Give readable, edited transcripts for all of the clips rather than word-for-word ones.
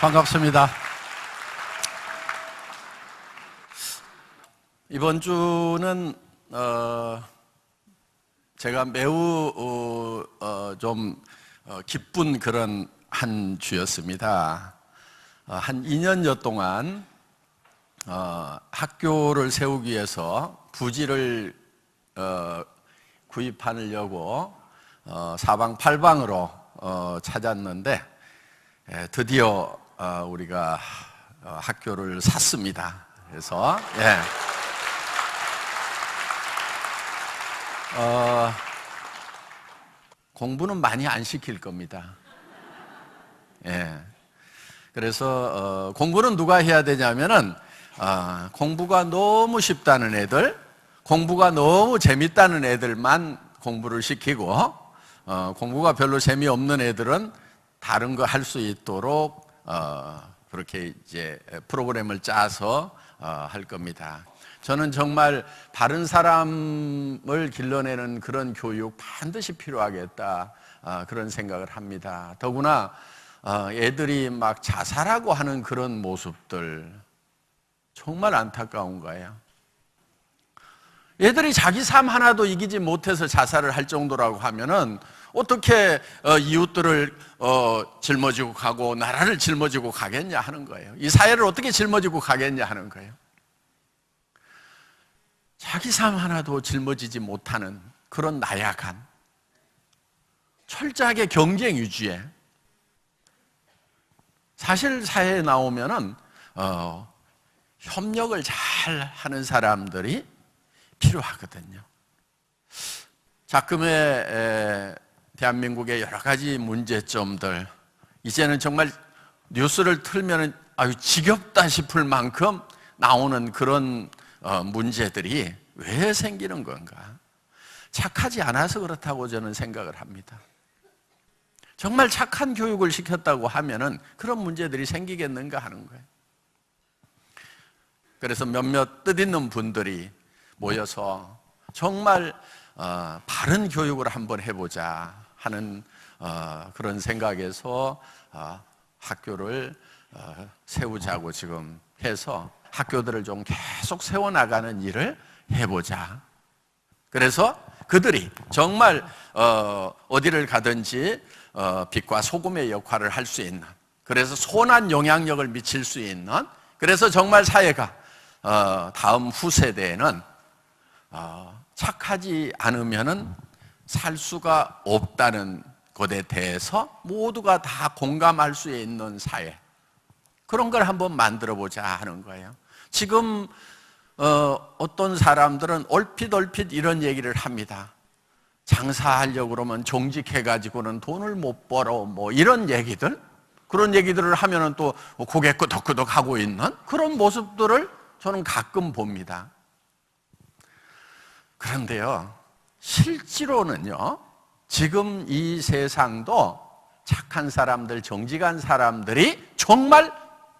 반갑습니다. 이번 주는 제가 매우 좀 기쁜 그런 한 주였습니다. 한 2년여 동안 학교를 세우기 위해서 부지를 구입하려고 사방팔방으로 찾았는데 드디어 우리가 학교를 샀습니다. 그래서 공부는 많이 안 시킬 겁니다. 그래서 공부는 누가 해야 되냐면은 공부가 너무 쉽다는 애들, 공부가 너무 재밌다는 애들만 공부를 시키고 공부가 별로 재미없는 애들은 다른 거 할 수 있도록 그렇게 이제 프로그램을 짜서 할 겁니다. 저는 정말 바른 사람을 길러내는 그런 교육 반드시 필요하겠다, 그런 생각을 합니다. 더구나 애들이 막 자살하고 하는 그런 모습들 정말 안타까운 거예요. 애들이 자기 삶 하나도 이기지 못해서 자살을 할 정도라고 하면은 어떻게 이웃들을 짊어지고 가고 나라를 짊어지고 가겠냐 하는 거예요. 이 사회를 어떻게 짊어지고 가겠냐 하는 거예요. 자기 삶 하나도 짊어지지 못하는 그런 나약한, 철저하게 경쟁 위주의, 사실 사회에 나오면은 협력을 잘 하는 사람들이 필요하거든요. 작금의 대한민국의 여러 가지 문제점들, 이제는 정말 뉴스를 틀면 아유 지겹다 싶을 만큼 나오는 그런 문제들이 왜 생기는 건가? 착하지 않아서 그렇다고 저는 생각을 합니다. 정말 착한 교육을 시켰다고 하면은 그런 문제들이 생기겠는가 하는 거예요. 그래서 몇몇 뜻있는 분들이 모여서 정말 바른 교육을 한번 해보자 하는 그런 생각에서 학교를 세우자고 지금 해서 학교들을 좀 계속 세워나가는 일을 해보자. 그래서 그들이 정말 어디를 가든지 빛과 소금의 역할을 할 수 있는, 그래서 선한 영향력을 미칠 수 있는, 그래서 정말 사회가 다음 후세대에는 착하지 않으면은 살 수가 없다는 것에 대해서 모두가 다 공감할 수 있는 사회, 그런 걸 한번 만들어 보자 하는 거예요. 지금 어떤 사람들은 얼핏 이런 얘기를 합니다. 장사하려고 그러면 정직해가지고는 돈을 못 벌어, 뭐 이런 얘기들, 그런 얘기들을 하면은 또 고개 끄덕끄덕 하고 있는 그런 모습들을 저는 가끔 봅니다. 그런데요, 실제로는요, 지금 이 세상도 착한 사람들, 정직한 사람들이 정말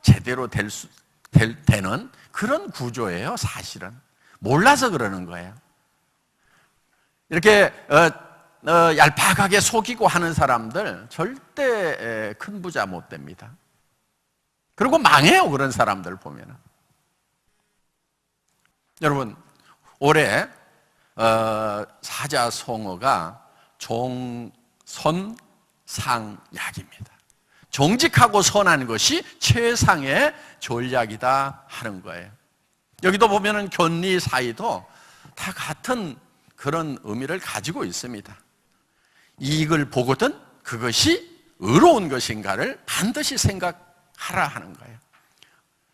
제대로 되는 그런 구조예요, 사실은. 몰라서 그러는 거예요. 이렇게 얄팍하게 속이고 하는 사람들 절대 큰 부자 못 됩니다. 그리고 망해요, 그런 사람들 보면은. 여러분, 올해 사자성어가 종선상약입니다. 정직하고 선한 것이 최상의 전략이다 하는 거예요. 여기도 보면은 견리 사이도 다 같은 그런 의미를 가지고 있습니다. 이익을 보거든 그것이 의로운 것인가를 반드시 생각하라 하는 거예요.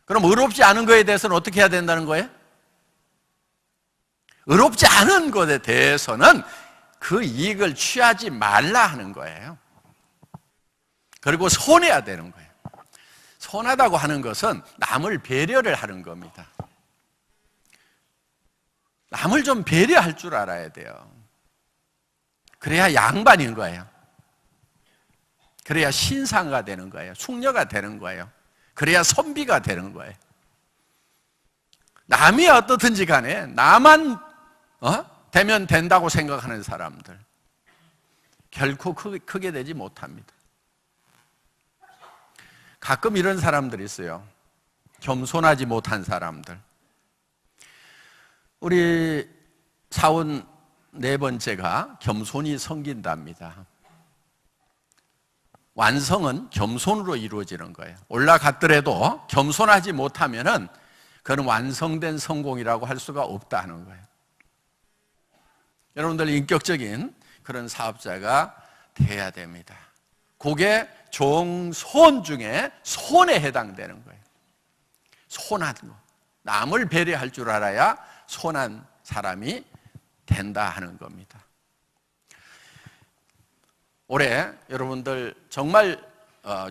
그럼 의롭지 않은 것에 대해서는 어떻게 해야 된다는 거예요? 의롭지 않은 것에 대해서는 그 이익을 취하지 말라 하는 거예요. 그리고 선해야 되는 거예요. 선하다고 하는 것은 남을 배려를 하는 겁니다. 남을 좀 배려할 줄 알아야 돼요. 그래야 양반인 거예요. 그래야 신상가 되는 거예요. 숙녀가 되는 거예요. 그래야 선비가 되는 거예요. 남이 어떻든지 간에 나만 되면 된다고 생각하는 사람들 결코 크게 되지 못합니다. 가끔 이런 사람들이 있어요. 겸손하지 못한 사람들. 우리 사원 네 번째가 겸손이 섬긴답니다. 완성은 겸손으로 이루어지는 거예요. 올라갔더라도 겸손하지 못하면은 그건 완성된 성공이라고 할 수가 없다는 거예요. 여러분들 인격적인 그런 사업자가 돼야 됩니다. 그게 종손 중에 손에 해당되는 거예요. 손한 거. 남을 배려할 줄 알아야 손한 사람이 된다 하는 겁니다. 올해 여러분들 정말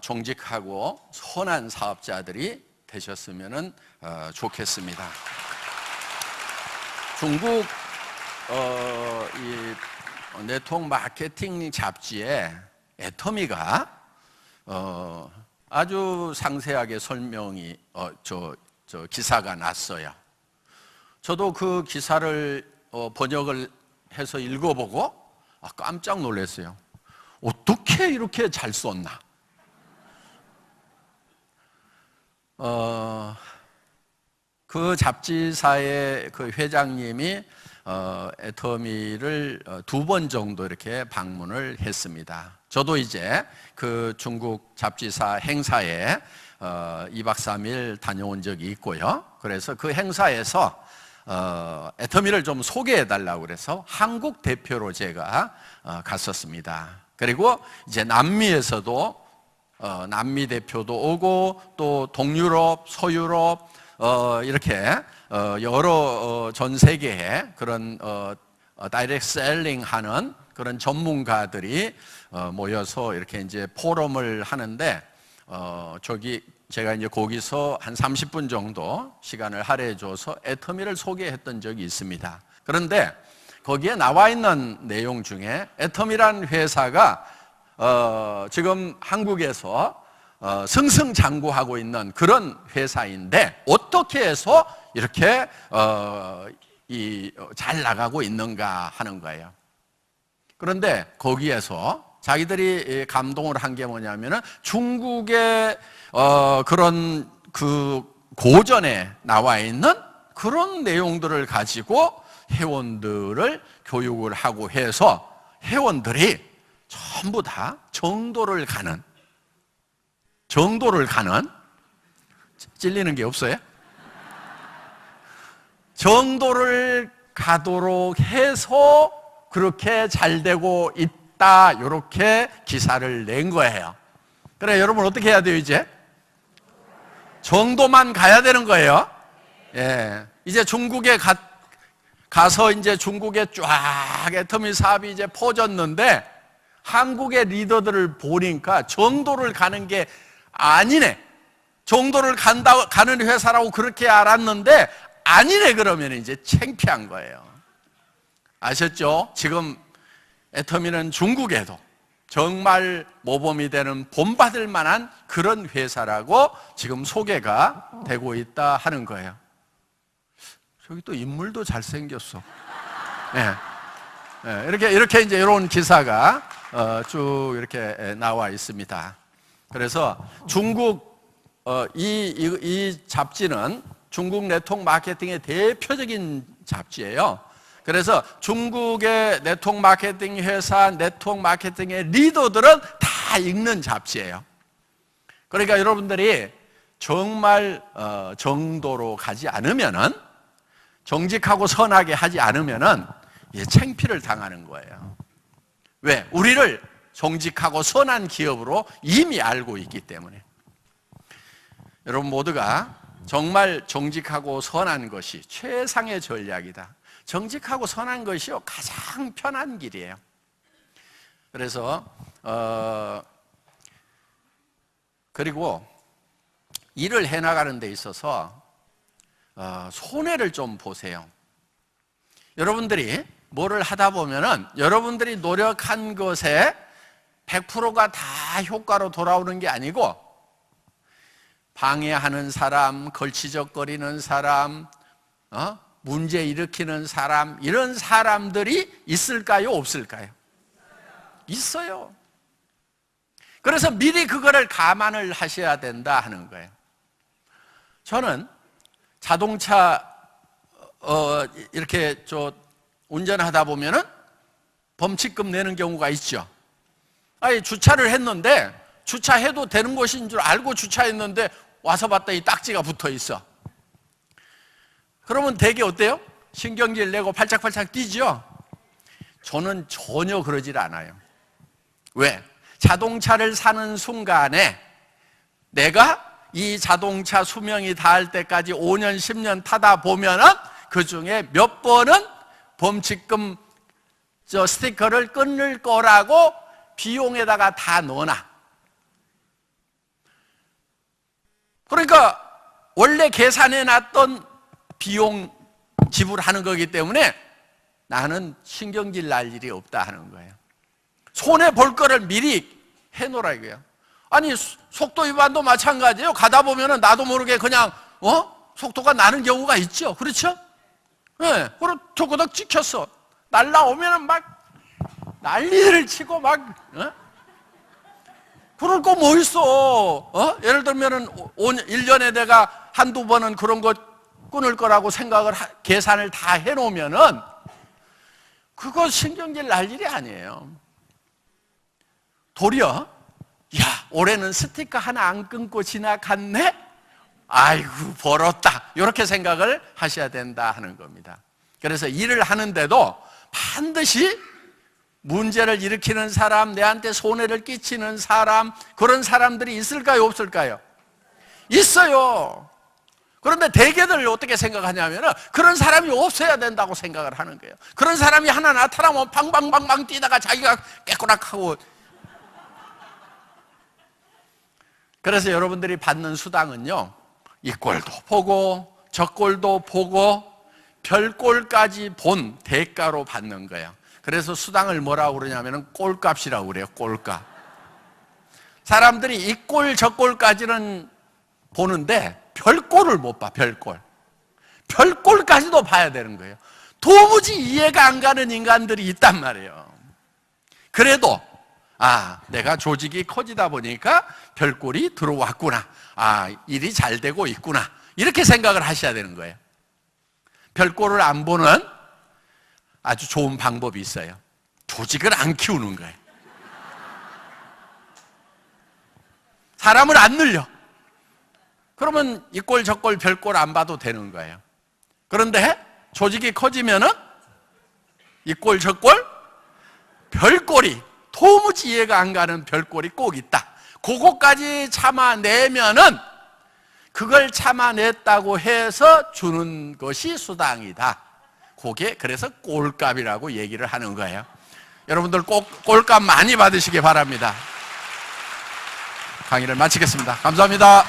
정직하고 선한 사업자들이 되셨으면 좋겠습니다. 중국 이 네트워크 마케팅 잡지에 애터미가 아주 상세하게 설명이 기사가 났어요. 저도 그 기사를 번역을 해서 읽어보고 깜짝 놀랐어요. 어떻게 이렇게 잘 썼나? 그 잡지사의 그 회장님이 애터미를 2번 정도 이렇게 방문을 했습니다. 저도 이제 그 중국 잡지사 행사에 2박 3일 다녀온 적이 있고요. 그래서 그 행사에서 애터미를 좀 소개해 달라고 그래서 한국 대표로 제가 갔었습니다. 그리고 이제 남미에서도 남미 대표도 오고 또 동유럽, 서유럽 이렇게 여러 전 세계에 그런 다이렉트 셀링 하는 그런 전문가들이 모여서 이렇게 이제 포럼을 하는데 저기 제가 이제 거기서 한 30분 정도 시간을 할애해 줘서 애터미를 소개했던 적이 있습니다. 그런데 거기에 나와 있는 내용 중에 애터미라는 회사가 지금 한국에서 승승장구하고 있는 그런 회사인데 어떻게 해서 이렇게 잘 나가고 있는가 하는 거예요. 그런데 거기에서 자기들이 감동을 한 게 뭐냐면은 중국의 그런 그 고전에 나와 있는 그런 내용들을 가지고 회원들을 교육을 하고 해서 회원들이 전부 다 정도를 가는 찔리는 게 없어요? 정도를 가도록 해서 그렇게 잘 되고 있다 이렇게 기사를 낸 거예요. 그래 여러분 어떻게 해야 돼요 이제? 정도만 가야 되는 거예요. 예, 이제 중국에 가서 이제 중국에 쫙 애터미 사업이 이제 퍼졌는데 한국의 리더들을 보니까 정도를 가는 게 아니네. 정도를 가는 회사라고 그렇게 알았는데 아니네 그러면 이제 창피한 거예요. 아셨죠? 지금 애터미는 중국에도 정말 모범이 되는 본받을 만한 그런 회사라고 지금 소개가 되고 있다 하는 거예요. 저기 또 인물도 잘생겼어. 네. 네. 이렇게 이제 이런 기사가 쭉 이렇게 나와 있습니다. 그래서 중국 이 잡지는 중국 네트워크 마케팅의 대표적인 잡지예요. 그래서 중국의 네트워크 마케팅 회사, 네트워크 마케팅의 리더들은 다 읽는 잡지예요. 그러니까 여러분들이 정말 정도로 가지 않으면은 정직하고 선하게 하지 않으면은 창피를 당하는 거예요. 왜? 우리를 정직하고 선한 기업으로 이미 알고 있기 때문에. 여러분 모두가 정말 정직하고 선한 것이 최상의 전략이다. 정직하고 선한 것이요 가장 편한 길이에요. 그래서 그리고 일을 해나가는 데 있어서 손해를 좀 보세요. 여러분들이 뭐를 하다 보면은 여러분들이 노력한 것에 100%가 다 효과로 돌아오는 게 아니고 방해하는 사람, 걸치적거리는 사람, 문제 일으키는 사람, 이런 사람들이 있을까요? 없을까요? 있어요. 그래서 미리 그거를 감안을 하셔야 된다 하는 거예요. 저는 자동차 이렇게 운전하다 보면은 범칙금 내는 경우가 있죠. 아니, 주차를 했는데 주차해도 되는 곳인 줄 알고 주차했는데 와서 봤더니 딱지가 붙어 있어. 그러면 되게 어때요? 신경질 내고 팔짝팔짝 뛰죠? 저는 전혀 그러질 않아요. 왜? 자동차를 사는 순간에 내가 이 자동차 수명이 닿을 때까지 5년, 10년 타다 보면은 그 중에 몇 번은 범칙금 스티커를 끊을 거라고 비용에다가 다 넣어놔. 그러니까 원래 계산해 놨던 비용 지불하는 거기 때문에 나는 신경질 날 일이 없다 하는 거예요. 손해 볼 거를 미리 해놓으라 이거예요. 아니, 속도 위반도 마찬가지예요. 가다 보면은 나도 모르게 그냥 속도가 나는 경우가 있죠. 그렇죠? 네, 그럼 조그덕 찍혔어. 날라오면은 막 난리를 치고 막 그럴 거 뭐 있어? 예를 들면은 1년에 내가 한두 번은 그런 거 끊을 거라고 생각을 계산을 다 해놓으면은 그거 신경질 날 일이 아니에요. 도리어 올해는 스티커 하나 안 끊고 지나갔네? 아이고 벌었다, 이렇게 생각을 하셔야 된다 하는 겁니다. 그래서 일을 하는데도 반드시 문제를 일으키는 사람, 내한테 손해를 끼치는 사람, 그런 사람들이 있을까요, 없을까요? 있어요. 그런데 대개들 어떻게 생각하냐면 그런 사람이 없어야 된다고 생각을 하는 거예요. 그런 사람이 하나 나타나면 방방방방 뛰다가 자기가 깨꼬락하고. 그래서 여러분들이 받는 수당은요, 이 꼴도 보고 저 꼴도 보고 별꼴까지 본 대가로 받는 거예요. 그래서 수당을 뭐라고 그러냐면 꼴값이라고 그래요. 꼴값. 사람들이 이 꼴 저 꼴까지는 보는데 별꼴을 못 봐. 별꼴까지도 봐야 되는 거예요. 도무지 이해가 안 가는 인간들이 있단 말이에요. 그래도 내가 조직이 커지다 보니까 별꼴이 들어왔구나, 일이 잘 되고 있구나, 이렇게 생각을 하셔야 되는 거예요. 별꼴을 안 보는 아주 좋은 방법이 있어요. 조직을 안 키우는 거예요. 사람을 안 늘려. 그러면 이 꼴 저 꼴 별꼴 안 봐도 되는 거예요. 그런데 조직이 커지면은 이 꼴 저 꼴 별꼴이, 도무지 이해가 안 가는 별꼴이 꼭 있다. 그거까지 참아내면은 그걸 참아냈다고 해서 주는 것이 수당이다. 그게 그래서 꼴값이라고 얘기를 하는 거예요. 여러분들 꼭 꼴값 많이 받으시기 바랍니다. 강의를 마치겠습니다. 감사합니다.